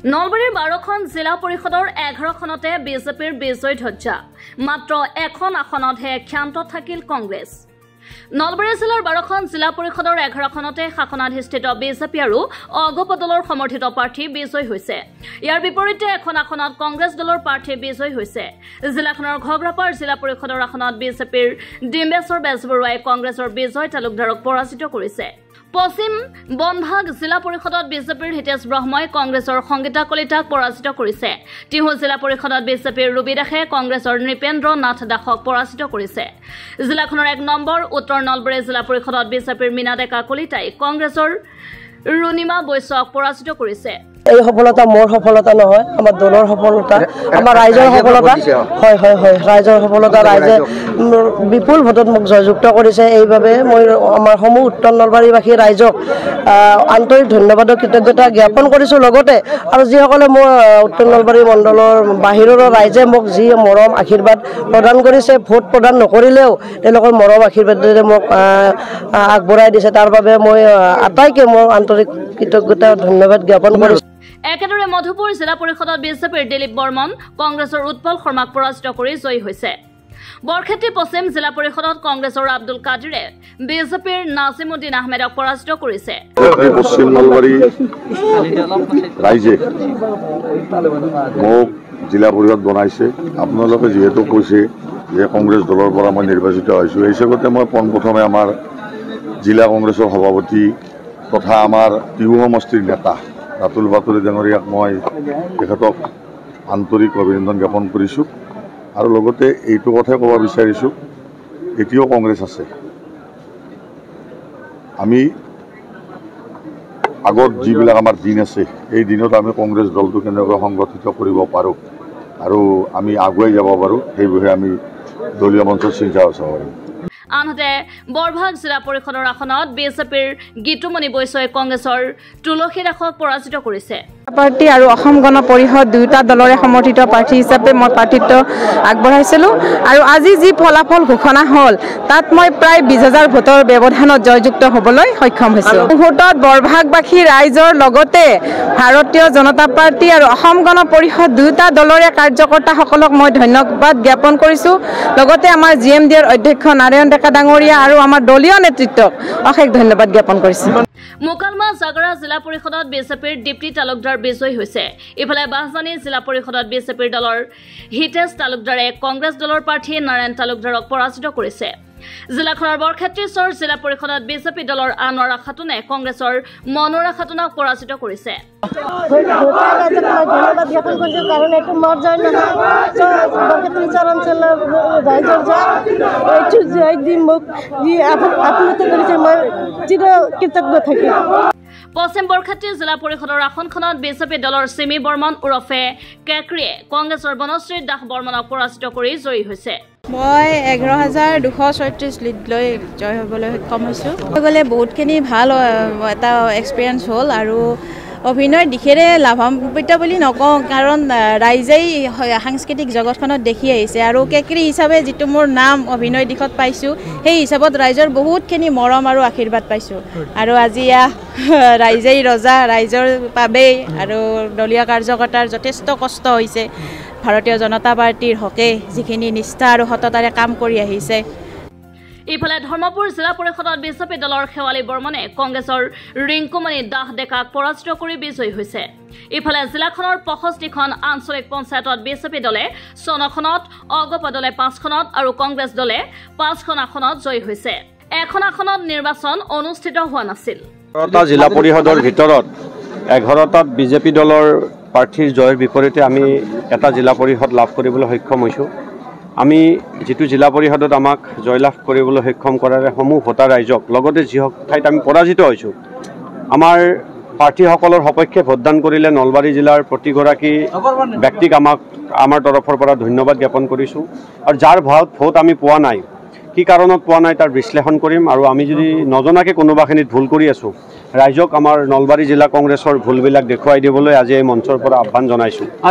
নলবাৰীৰ 12খন জিলা পৰিষদৰ 11খনতে বিজেপিৰ বিজয় ধ্বজা মাত্ৰ এখন আসনতহে ক্ষান্ত থাকিল কংগ্ৰেছ। নলবাৰী জিলাৰ 12খন জিলা পৰিষদৰ 11খনতে শাসনাধিষ্ঠিত বিজেপি আৰু অগপ দলৰ সমৰ্থিত প্ৰাৰ্থী বিজয় হৈছে। ইয়াৰ বিপৰীতে এখন আসনত কংগ্ৰেছ দলৰ প্ৰাৰ্থী বিজয় হৈছে। জিলাখনৰ ঘগ্ৰাপাৰ জিলা পৰিষদৰ আসনত বিজেপিৰ ডিম্বেশ্বৰ বেজবৰুৱাই কংগ্ৰেছৰ বিজয় তালুকদাৰক পৰাজিত কৰিছে। পশ্চিম বনভাগ জিলা পৰিষদত বিজেপিৰ হিতেশ ব্ৰহ্মই কংগ্ৰেছৰ সংগীতা কলিতাক পৰাজিত কৰিছে। টিহু জিলা পৰিষদত বিজেপিৰ ৰবি দাসে কংগ্ৰেছৰ নৃপেন্দ্ৰ নাথ দাসক পৰাজিত কৰিছে। জিলাখনৰ 1 নম্বৰ উত্তৰ নলবাৰী জিলা পৰিষদত বিজেপিৰ মীনা ডেকা কলিতাই কংগ্ৰেছৰ ৰুণিমা বৈশ্যক পৰাজিত কৰিছে। এই সফলতা মোৰ সফলতা নহয়, আমাৰ দলৰ সফলতা, আমাৰ ৰাইজৰ সফলতা। হয় হয় হয়, ৰাইজৰ সফলতা। ৰাইজে বিপুল ভোটত মোক জয়যুক্ত কৰিছে। এইবাবে মই আমাৰ সমূহ উত্তৰ নলবাৰীবাসী ৰাইজক আন্তৰিক ধন্যবাদ আৰু কৃতজ্ঞতা জ্ঞাপন কৰিছোঁ। লগতে আৰু যিসকলে মোৰ উত্তৰ নলবাৰী মণ্ডলৰ বাহিৰৰ ৰাইজে মোক যি মৰম আশীৰ্বাদ প্ৰদান কৰিছে, ভোট প্ৰদান নকৰিলেও তেওঁলোকৰ মৰম আশীৰ্বাদেৰে মোক আগবঢ়াই দিছে, তাৰ বাবে মই আটাইকে মোৰ আন্তৰিক কৃতজ্ঞতা ধন্যবাদ জ্ঞাপন কৰিছোঁ। একেদৰে মধুপুৰ জিলা পৰিষদত বিজেপিৰ দিলীপ বৰ্মন কংগ্ৰেছৰ উৎপল শৰ্মাক পৰাজিত কৰি জয়ী হৈছে। বৰক্ষেত্ৰী পশ্চিম জিলা পৰিষদত কংগ্ৰেছৰ আব্দুল কাদিৰে বিজেপিৰ নাজিমুদ্দিন আহমেদক পৰাজিত কৰিছে। পশ্চিম নলবাৰী ৰাইজে মোক জিলা পৰিষদ বনাইছে। আপোনালোকে যিহেতু কৈছে যে কংগ্ৰেছ দলৰ পৰা মই নিৰ্বাচিত হৈছোঁ, এই হিচাপতে মই পোনপ্ৰথমে আমাৰ জিলা কংগ্ৰেছৰ সভাপতি তথা আমাৰ টিহু সমষ্টিৰ নেতা ৰাতুল বাতুৰি ডাঙৰীয়াক মই তেখেতক আন্তৰিক অভিনন্দন জ্ঞাপন কৰিছোঁ। আৰু লগতে এইটো কথাই ক'ব বিচাৰিছোঁ, এতিয়াও কংগ্ৰেছ আছে। আমি আগত যিবিলাক আমাৰ দিন আছে, এই দিনত আমি কংগ্ৰেছ দলটো কেনেকৈ সংগঠিত কৰিব পাৰোঁ আৰু আমি আগুৱাই যাব পাৰোঁ, সেই বিষয়ে আমি দলীয় মঞ্চত চিন্তা চৰ্চা কৰিম। আনহাতে বৰভাগ জিলা পৰিষদৰ আসনত বিজেপিৰ গীতুমণি বৈশ্যই কংগ্ৰেছৰ তুলসী দাসক পৰাজিত কৰিছে। পাৰ্টি আৰু অসম গণ পৰিষদ দুয়োটা দলৰে সমৰ্থিত প্ৰাৰ্থী হিচাপে মই প্ৰাৰ্থিত্ব আগবঢ়াইছিলোঁ আৰু আজি যি ফলাফল ঘোষণা হ'ল তাত মই প্ৰায় 20,000 ভোটৰ ব্যৱধানত জয়যুক্ত হ'বলৈ সক্ষম হৈছোঁ। মুহূৰ্তত বৰভাগবাসী ৰাইজৰ লগতে ভাৰতীয় জনতা পাৰ্টি আৰু অসম গণ পৰিষদ দুয়োটা দলৰে কাৰ্যকৰ্তাসকলক মই ধন্যবাদ জ্ঞাপন কৰিছোঁ। লগতে আমাৰ GMDৰ অধ্যক্ষ নাৰায়ণ ডেকা ডাঙৰীয়া আৰু আমাৰ দলীয় নেতৃত্বক অশেষ ধন্যবাদ জ্ঞাপন কৰিছোঁ। মোকালমা জাগৰা জিলা পৰিষদত বিজেপিৰ দীপ্তি তালুকদাৰ বিজয়ী হৈছে। ইফালে বাহজানী জিলা পৰিষদত বিজেপিৰ দলৰ হিতেশ তালুকদাৰে কংগ্ৰেছ দলৰ প্ৰাৰ্থী নাৰায়ণ তালুকদাৰক পৰাজিত কৰিছে। জিলাখনৰ বৰক্ষেত্ৰীশ্বৰ জিলা পৰিষদত বিজেপি দলৰ আনোৱাৰা খাতুনে কংগ্ৰেছৰ মনোৰা খাতুনক পৰাজিত কৰিছে। ধন্যবাদ জ্ঞাপন কৰিছোঁ, কাৰণ এইটো মোৰ জয় নহয়, বৰক্ষেত্ৰীশ্বৰ অঞ্চলৰ ৰাইজৰ জয়। এইটো জয় দি মোক যি আপ্লুত কৰিছে, মই চিৰ কৃতজ্ঞ থাকিম। পশ্চিম বৰক্ষেত্ৰী জিলা পৰিষদৰ আসনখনত বিজেপি দলৰ চিমি বৰ্মন ওৰফে কেকৰিয়ে কংগ্ৰেছৰ বনশ্ৰী দাস বৰ্মনক পৰাজিত কৰি জয়ী হৈছে। মই 11,236 লিড লৈ জয় হ'বলৈ সক্ষম হৈছোঁ। গ'লে বহুতখিনি ভাল এটা এক্সপিৰিয়েঞ্চ হ'ল আৰু অভিনয়ৰ দিশেৰে লাভান্বিত বুলি নকওঁ, কাৰণ ৰাইজেই সাংস্কৃতিক জগতখনত দেখি আহিছে আৰু কেকৰি হিচাপে যিটো মোৰ নাম অভিনয় দিশত পাইছোঁ, সেই হিচাপত ৰাইজৰ বহুতখিনি মৰম আৰু আশীৰ্বাদ পাইছোঁ। আৰু আজি ৰাইজেই ৰজা, ৰাইজৰ বাবেই আৰু দলীয় কাৰ্যকৰ্তাৰ যথেষ্ট কষ্ট হৈছে। ভাৰতীয় জনতা পাৰ্টিৰ হকে যিখিনি নিষ্ঠা আৰু সততাৰে কাম কৰি আহিছে। ইফালে ধৰ্মপুৰ জিলা পৰিষদত বিজেপি দলৰ শেৱালী বৰ্মনে কংগ্ৰেছৰ ৰিংকুমণি দাস ডেকাক পৰাজিত কৰি বিজয়ী হৈছে। ইফালে জিলাখনৰ 65খন আঞ্চলিক পঞ্চায়তত বিজেপি দলে 6খনত, অগপ দলে 5খনত আৰু কংগ্ৰেছ দলে 5খন আসনত জয়ী হৈছে। এখন আসনত নিৰ্বাচন অনুষ্ঠিত হোৱা নাছিল। জিলা পৰিষদৰ ভিতৰত 11টাত বিজেপি দলৰ প্ৰাৰ্থীৰ জয়ৰ বিপৰীতে আমি এটা জিলা পৰিষদ লাভ কৰিবলৈ সক্ষম হৈছোঁ। আমি যিটো জিলা পৰিষদত আমাক জয়লাভ কৰিবলৈ সক্ষম কৰাৰে সমূহ ভোটাৰ ৰাইজক, লগতে যি ঠাইত আমি পৰাজিত হৈছোঁ, আমাৰ প্ৰাৰ্থীসকলৰ সপক্ষে ভোটদান কৰিলে নলবাৰী জিলাৰ প্ৰতিগৰাকী ব্যক্তিক আমাৰ তৰফৰ পৰা ধন্যবাদ জ্ঞাপন কৰিছোঁ। আৰু যাৰ ভোট আমি পোৱা নাই, কি কাৰণত পোৱা নাই তাৰ বিশ্লেষণ কৰিম। আৰু আমি যদি নজনাকৈ কোনোবাখিনিত ভুল কৰি আছোঁ, ৰাইজক আমাৰ নলবাৰী জিলা কংগ্ৰেছৰ ভুলবিলাক দেখুৱাই দিবলৈ আজি এই মঞ্চৰ পৰা আহ্বান জনাইছোঁ।